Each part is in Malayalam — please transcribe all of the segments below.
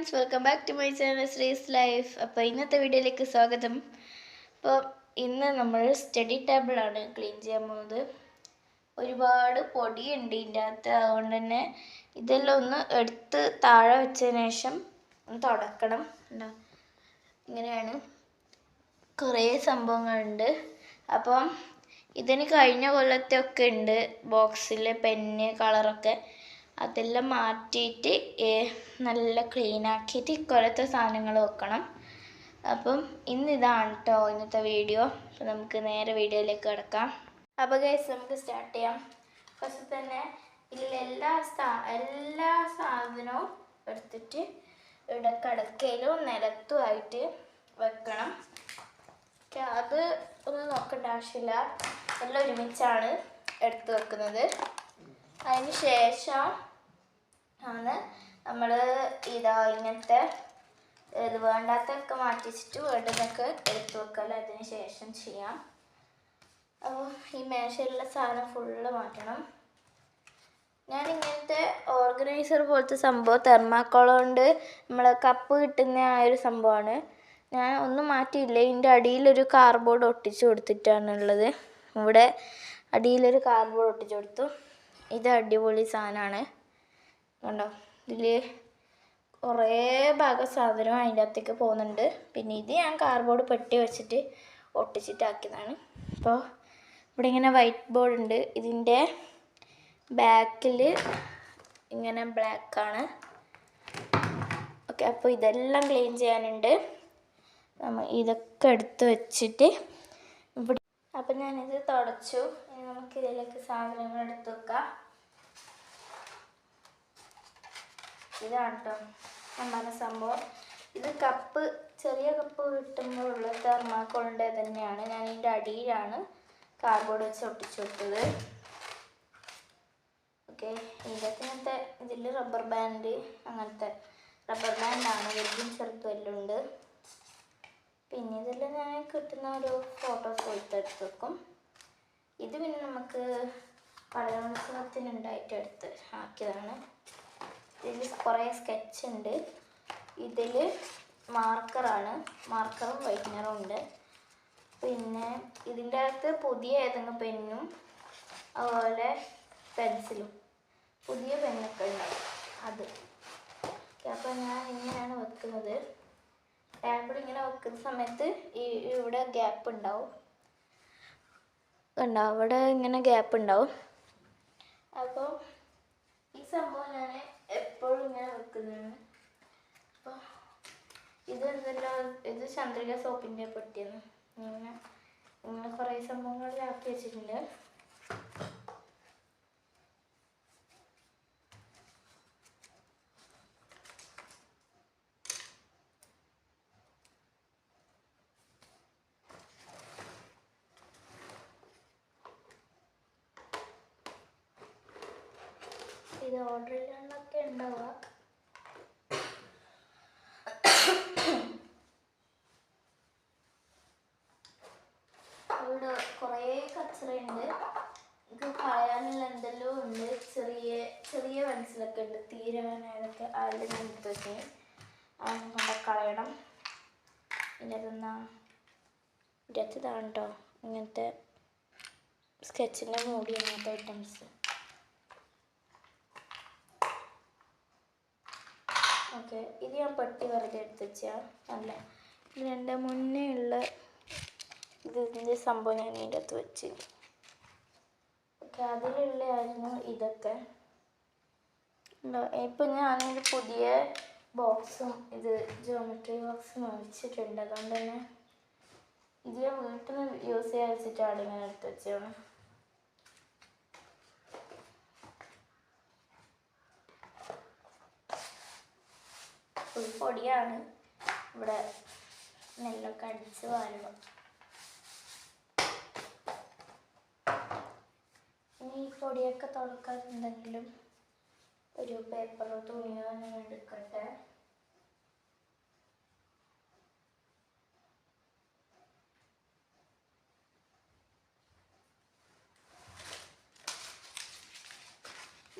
Friends, welcome back to my channel Sree's life. അപ്പോൾ ഇന്നത്തെ വീഡിയോയിലേക്ക് സ്വാഗതം. അപ്പോൾ ഇന്ന് നമ്മൾ സ്റ്റഡി ടേബിളാണ് ക്ലീൻ ചെയ്യാൻ പോകുന്നത്. ഒരുപാട് പൊടിയുണ്ട് ഇതിൻ്റെ അകത്ത്, അതുകൊണ്ട് തന്നെ ഇതെല്ലാം ഒന്ന് എടുത്ത് താഴെ വെച്ചതിന് ശേഷം ഒന്ന് തുടക്കണം. ഇങ്ങനെയാണ്, കുറേ സംഭവങ്ങളുണ്ട്. അപ്പം ഇതിന് കഴിഞ്ഞ കൊല്ലത്തെ ഒക്കെ ഉണ്ട് ബോക്സിൽ, പെന്ന്, കളറൊക്കെ. അതെല്ലാം മാറ്റിയിട്ട് നല്ല ക്ലീൻ ആക്കിയിട്ട് ഇക്കൊല്ലത്തെ സാധനങ്ങൾ വെക്കണം. അപ്പം ഇതാണ് കേട്ടോ ഇന്നത്തെ വീഡിയോ. അപ്പം നമുക്ക് നേരെ വീഡിയോയിലേക്ക് കിടക്കാം. അപ്പോൾ ഗൈസ്, നമുക്ക് സ്റ്റാർട്ട് ചെയ്യാം. ഫസ്റ്റ് തന്നെ ഇതിൽ എല്ലാ സാധനവും എടുത്തിട്ട് ഇവിടെ കിടക്കയിലും നിലത്തുമായിട്ട് വെക്കണം. അത് ഒന്നും നോക്കേണ്ട ആവശ്യമില്ല, എല്ലാം ഒരുമിച്ചാണ് എടുത്ത് വെക്കുന്നത്. അതിന് ശേഷം ആണ് നമ്മൾ ഇങ്ങനത്തെ ഇത് വേണ്ടാത്തൊക്കെ മാറ്റിച്ചിട്ട് വേണ്ടതൊക്കെ എടുത്തു വെക്കൽ അതിന് ശേഷം ചെയ്യാം. അപ്പോൾ ഈ മേശയിലുള്ള സാധനം ഫുള്ള് മാറ്റണം. ഞാൻ ഇങ്ങനത്തെ ഓർഗനൈസർ പോലത്തെ സംഭവം തെർമാക്കോൾ കൊണ്ട് നമ്മൾ കപ്പ് കിട്ടുന്ന ആ ഒരു സംഭവമാണ്. ഞാൻ ഒന്നും മാറ്റിയില്ല. ഇതിൻ്റെ അടിയിലൊരു കാർഡ്ബോർഡ് ഒട്ടിച്ച് കൊടുത്തിട്ടാണുള്ളത്. ഇവിടെ അടിയിലൊരു കാർഡ്ബോർഡ് ഒട്ടിച്ച് കൊടുത്തു. ഇത് അടിപൊളി സാധനമാണ്, കണ്ടോ. ഇതിൽ കുറേ ഭാഗം സാധനം അതിൻ്റെ അകത്തേക്ക് പോകുന്നുണ്ട്. പിന്നെ ഇത് ഞാൻ കാർഡ്ബോർഡ് പെട്ടി വെച്ചിട്ട് ഒട്ടിച്ചിട്ടാക്കിയതാണ്. അപ്പോൾ ഇവിടെ ഇങ്ങനെ വൈറ്റ് ബോർഡ് ഉണ്ട്. ഇതിൻ്റെ ബാക്കിൽ ഇങ്ങനെ ബ്ലാക്കാണ്. ഓക്കെ, അപ്പോൾ ഇതെല്ലാം ക്ലീൻ ചെയ്യാനുണ്ട്. ഇതൊക്കെ എടുത്ത് വെച്ചിട്ട് ഇവിടെ. അപ്പം ഞാനിത് തുടച്ചു. ഇനി നമുക്ക് ഇതിലേക്ക് സാധനങ്ങൾ എടുത്ത് വെക്കാം. ഇതാണ് കേട്ടോ നമ്മുടെ സംഭവം. ഇത് കപ്പ്, ചെറിയ കപ്പ് കിട്ടുമ്പോഴുള്ള തെർമാക്കോളിൻ്റെ തന്നെയാണ്. ഞാൻ ഇതിൻ്റെ അടിയിലാണ് കാർഡ്ബോർഡ് വെച്ച് ഒട്ടിച്ചു കൊടുത്തത്. ഓക്കെ, ഇങ്ങനത്തെ ഇതിൽ റബ്ബർ ബാൻഡ്, അങ്ങനത്തെ റബ്ബർ ബാൻഡാണ്, വലുതും ചെറുതും എല്ലാം ഉണ്ട്. പിന്നെ ഇതെല്ലാം ഞാൻ കിട്ടുന്ന ഒരു ഫോട്ടോസ് എടുത്ത് വെക്കും. ഇത് പിന്നെ നമുക്ക് കലോത്സവത്തിനുണ്ടായിട്ട് എടുത്ത് ആക്കിയതാണ്. ഇതിൽ കുറേ സ്കെച്ച് ഉണ്ട്. ഇതിൽ മാർക്കറാണ്, മാർക്കറും വൈറ്റ്നറും ഉണ്ട്. പിന്നെ ഇതിൻ്റെ അകത്ത് പുതിയ ഏതെങ്കിലും പെന്നും അതുപോലെ പെൻസിലും പുതിയ പെന്നൊക്കെ ഉണ്ടാവും. അത് അപ്പോൾ ഞാൻ ഇങ്ങനെയാണ് വെക്കുന്നത്. ടേബിൾ ഇങ്ങനെ വെക്കുന്ന സമയത്ത് ഇവിടെ ഗ്യാപ്പ് ഉണ്ടാവും, കണ്ടോ, അവിടെ ഇങ്ങനെ ഗ്യാപ്പ് ഉണ്ടാവും. അപ്പോൾ ഈ സംഭവം ഞാൻ എപ്പോഴും ഇങ്ങനെ വെക്കുന്നതാണ്. അപ്പോൾ ഇത് ചന്ദ്രിക സോപ്പിൻ്റെ പെട്ടിയാണ്. ഇങ്ങനെ കുറേ സംഭവങ്ങളിലാക്കി വെച്ചിട്ടുണ്ട്. ഇത് ഓർഡർ ചെയ്യാനൊക്കെ ഉണ്ടാവുക. ഇവിടെ കുറേ കച്ചറയുണ്ട്. ഇത് കളയാനുള്ള എന്തെല്ലോ ഉണ്ട്. ചെറിയ ചെറിയ പെൻസിലൊക്കെ ഉണ്ട്, തീരെ വേനൊക്കെ. അതിൽ ഞാൻ എടുത്ത് വെച്ച് കൊണ്ട് കളയണം. ഇതാണ് കേട്ടോ ഇങ്ങനത്തെ സ്കെച്ചിൻ്റെ മൂടി, അങ്ങനത്തെ ഐറ്റംസ്. ഓക്കെ, ഇത് ഞാൻ പെട്ടി വെറുതെ എടുത്ത് വെച്ചാൽ അല്ല, ഇതിൻ്റെ മുന്നേ ഉള്ള ഇതിൻ്റെ സംഭവം ഞാൻ ഇതിൻ്റെ അകത്ത് വെച്ച്. ഓക്കെ, അതിലുള്ളതായിരുന്നു ഇതൊക്കെ. ഇപ്പം ഞാനൊരു പുതിയ ബോക്സും ഇത് ജിയോമെട്രി ബോക്സ് മേടിച്ചിട്ടുണ്ട്. അതുകൊണ്ട് തന്നെ ഇത് ഞാൻ വീട്ടിൽ നിന്ന് യൂസ് ചെയ്യാൻ വെച്ചിട്ടാണ് ഇങ്ങനെ എടുത്ത് വെച്ചാണ്. ഫുൾ പൊടിയാണ്, ഇവിടെ നെല്ലൊക്കെ അടിച്ച് വാരണം. ഇനി ഈ പൊടിയൊക്കെ തുടക്കാൻ എന്തെങ്കിലും ഒരു പേപ്പറോ തുണിയോ ഞാൻ എടുക്കട്ടെ.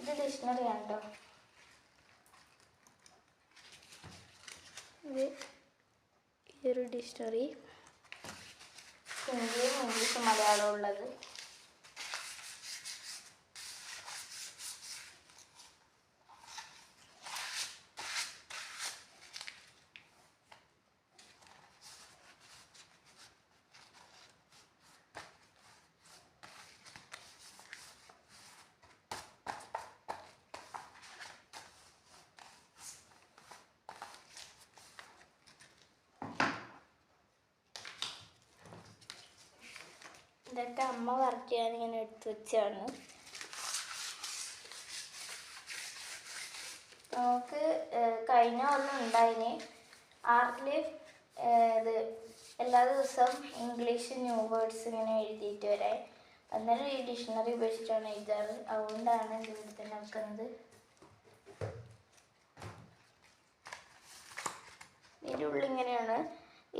ഇത് ഡിക്ഷണറിയാണ് കേട്ടോ. ഇത് ഈ ഒരു ഡിക്ഷണറി ഹിന്ദിയും ഇംഗ്ലീഷും മലയാളവും ഉള്ളത്. ഇതൊക്കെ അമ്മ വർക്ക് ചെയ്യാൻ ഇങ്ങനെ എടുത്തു വെച്ചാണ്. നമുക്ക് കഴിഞ്ഞ കൊല്ലം ഉണ്ടായിന് ആർട്ടിൽ ഇത് എല്ലാ ദിവസവും ഇംഗ്ലീഷ് ന്യൂ വേർഡ്സ് ഇങ്ങനെ എഴുതിയിട്ട് വരാൻ. അന്നേരം ഈ ഡിക്ഷണറി ഉപയോഗിച്ചിട്ടാണ് എഴുതാറ്. അതുകൊണ്ടാണ് ഇത് ഇവിടെ തന്നെ വെക്കുന്നത്. ഇതിൻ്റെ ഉള്ളിൽ ഇങ്ങനെയാണ്.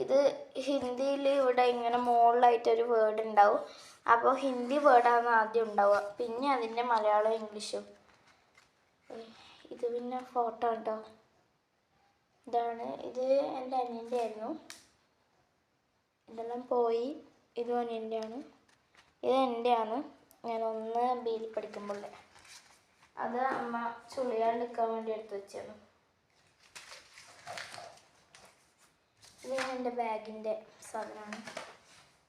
ഇത് ഹിന്ദിയിൽ ഇവിടെ ഇങ്ങനെ മുകളിലായിട്ടൊരു വേർഡ് ഉണ്ടാവും. അപ്പോൾ ഹിന്ദി വേർഡാണ് ആദ്യം ഉണ്ടാവുക, പിന്നെ അതിൻ്റെ മലയാളം ഇംഗ്ലീഷും. ഇത് പിന്നെ ഫോട്ടോ ഉണ്ടോ, ഇതാണ്. ഇത് എൻ്റെ അനിയൻ്റെ ആയിരുന്നു. ഇതെല്ലാം പോയി. ഇതും അനിയൻ്റെ ആണ്. ഇത് എൻ്റെ ആണ്. ഞാൻ 1 പഠിക്കുമ്പോൾ അത് അമ്മ ചുളിയാണ്ടിരിക്കാൻ വേണ്ടി എടുത്ത് വെച്ചാണ്. ഇത് എൻ്റെ ബാഗിൻ്റെ സാധനമാണ്.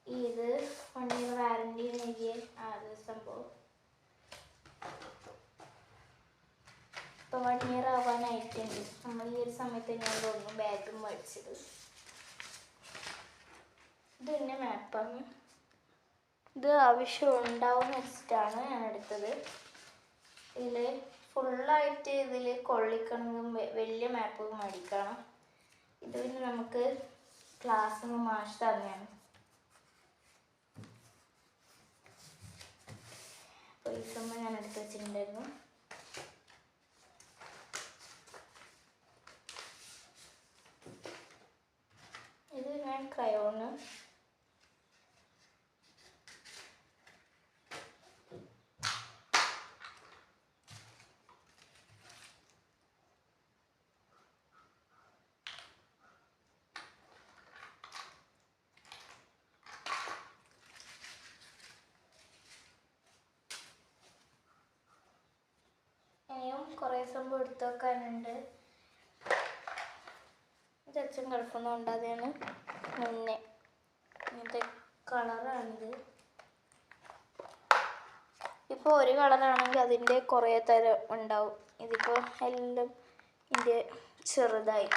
ഇത് 1 year വാറണ്ടി നൽകിയ അത് സംഭവം. ഇപ്പോൾ 1 year ആവാനായിട്ടുണ്ട്. നമ്മൾ ഈ ഒരു സമയത്ത് ഞാൻ തോന്നുന്നു ബാഗ് മേടിച്ചത്. ഇത് പിന്നെ മാപ്പാണ്. ഇത് ആവശ്യം ഉണ്ടാവുമെന്ന് വെച്ചിട്ടാണ് ഞാൻ എടുത്തത്. ഇതിൽ ഫുള്ളായിട്ട് ഇതിൽ കൊള്ളിക്കണമെങ്കിൽ വലിയ മാപ്പ് മേടിക്കണം. ഇത് പിന്നെ നമുക്ക് ക്ലാസ്സിൽ നിന്ന് മാഷ് തന്നെയാണ്. പൈസ ഞാൻ എടുത്ത് വെച്ചിട്ടുണ്ടായിരുന്നു. ഇത് ഞാൻ ക്രയോണ്. ഇനിയും കുറേ സംഭവം എടുത്തു വെക്കാനുണ്ട്. ഇത് അച്ഛൻ ഗൾഫൊന്നും ഉണ്ടാതെയാണ് മുന്നേ. ഇങ്ങനത്തെ കളറാണിത്. ഇപ്പോൾ ഒരു കളറാണെങ്കിൽ അതിൻ്റെ കുറേ തരം ഉണ്ടാവും. ഇതിപ്പോൾ എല്ലാം ഇതിൻ്റെ ചെറുതായി.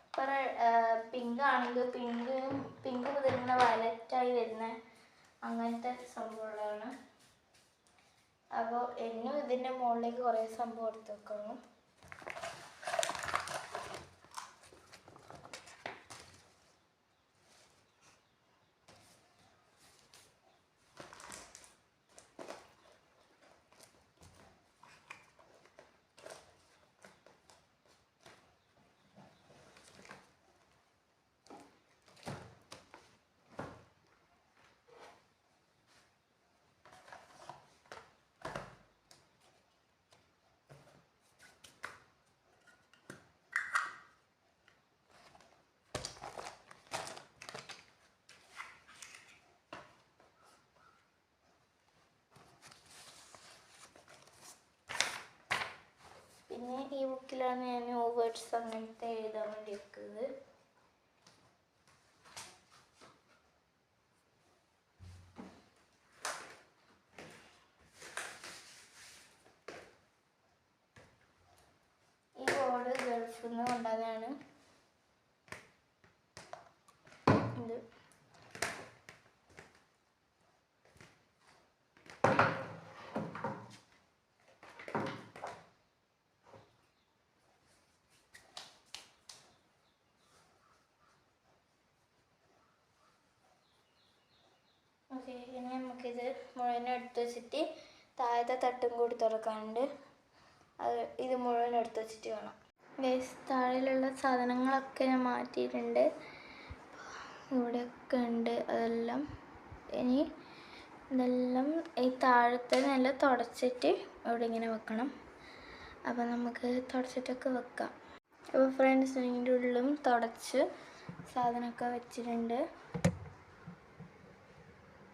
ഇപ്പോൾ പിങ്ക് ആണെങ്കിൽ പിങ്ക് മുതലിങ്ങനെ വയലറ്റായി വരുന്ന അങ്ങനത്തെ സംഭവങ്ങളാണ്. അപ്പോൾ എന്നും ഇതിൻ്റെ മുകളിലേക്ക് കുറേ സംഭവം എടുത്ത് വെക്കണം. പിന്നെ ഈ ബുക്കിലാണ് ഞാൻ വേർഡ്സ് അങ്ങനത്തെ എഴുതാൻ വേണ്ടി വെക്കുന്നത്. ഈ ബോർഡ് ഗൾഫിൽ നിന്ന് കൊണ്ടുവന്നതാണ്. ഇത് ഓക്കെ. ഇനി നമുക്കിത് മുഴുവൻ എടുത്ത് വെച്ചിട്ട് താഴത്തെ തട്ടും കൂടി തുറക്കാനുണ്ട്. അത് ഇത് മുഴുവൻ എടുത്ത് വെച്ചിട്ട് വേണം. ഗൈസ്, താഴെയുള്ള സാധനങ്ങളൊക്കെ ഞാൻ മാറ്റിയിട്ടുണ്ട്. ഇവിടെയൊക്കെ ഉണ്ട് അതെല്ലാം. ഇനി ഇതെല്ലാം ഈ താഴത്തെ നല്ല തുടച്ചിട്ട് ഇവിടെ ഇങ്ങനെ വെക്കണം. അപ്പോൾ നമുക്ക് തുടച്ചിട്ടൊക്കെ വെക്കാം. അപ്പോൾ ഫ്രണ്ട്സ് ഇതിൻ്റെ ഉള്ളിലും തുടച്ച് സാധനമൊക്കെ വെച്ചിട്ടുണ്ട്.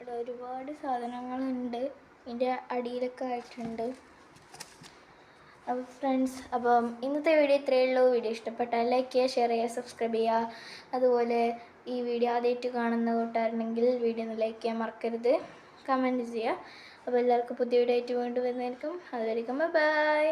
ഇവിടെ ഒരുപാട് സാധനങ്ങളുണ്ട്, ഇതിൻ്റെ അടിയിലൊക്കെ ആയിട്ടുണ്ട്. അപ്പോൾ ഫ്രണ്ട്സ്, അപ്പം ഇന്നത്തെ വീഡിയോ ഇത്രയേ ഉള്ളൂ. വീഡിയോ ഇഷ്ടപ്പെട്ടാൽ ലൈക്ക് ചെയ്യുക, ഷെയർ ചെയ്യുക, സബ്സ്ക്രൈബ് ചെയ്യുക. അതുപോലെ ഈ വീഡിയോ ആദ്യമായിട്ട് കാണുന്ന കൂട്ടുകാരുണ്ടെങ്കിൽ വീഡിയോ ഒന്ന് ലൈക്ക് ചെയ്യാൻ മറക്കരുത്, കമൻറ്റ് ചെയ്യുക. അപ്പോൾ എല്ലാവർക്കും പുതിയ വീഡിയോ ആയിട്ട് വീണ്ടും വരുന്നതായിരിക്കും. അതുവരെയും ബൈ.